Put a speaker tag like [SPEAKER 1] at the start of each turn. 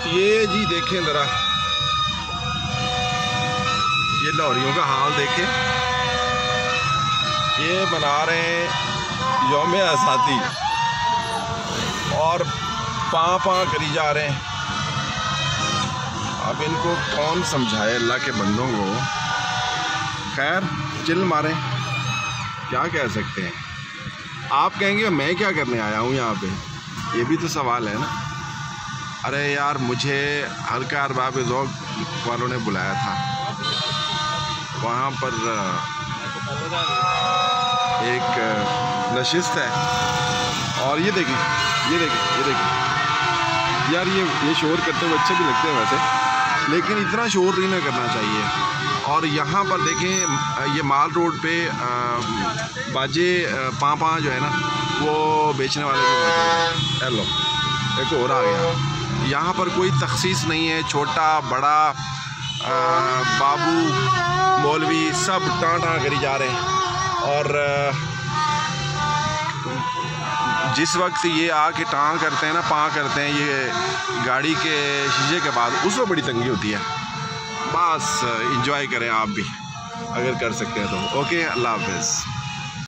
[SPEAKER 1] ये जी देखें ज़रा, ये लाहौरियों का हाल देखें। ये मना रहे हैं यौम आज़ादी और पाँ करी जा रहे हैं। अब इनको कौन समझाए, अल्लाह के बंदों को। खैर चिल मारें, क्या कह सकते हैं। आप कहेंगे मैं क्या करने आया हूँ यहाँ पे, ये भी तो सवाल है ना। अरे यार, मुझे हल्का अरबाब ज़ौक़ वालों ने बुलाया था, वहाँ पर एक नशिस्त है। और ये देखें, ये देखें, ये देखें यार, ये शोर करते हुए अच्छे भी लगते हैं वैसे, लेकिन इतना शोर नहीं ना करना चाहिए। और यहाँ पर देखें, ये माल रोड पे बाजे पाँ जो है ना, वो बेचने वाले भी मौजूद हैं। हेलो, एक और आ गया। यहाँ पर कोई तखसीस नहीं है, छोटा बड़ा बाबू मौलवी सब टाँ करी जा रहे हैं। और जिस वक्त ये आके टाँ करते हैं ना, पाँ करते हैं ये गाड़ी के शीशे के बाद, उस वक्त बड़ी तंगी होती है। बस इंजॉय करें आप भी, अगर कर सकते हैं तो। ओके, अल्लाह हाफ़िज़।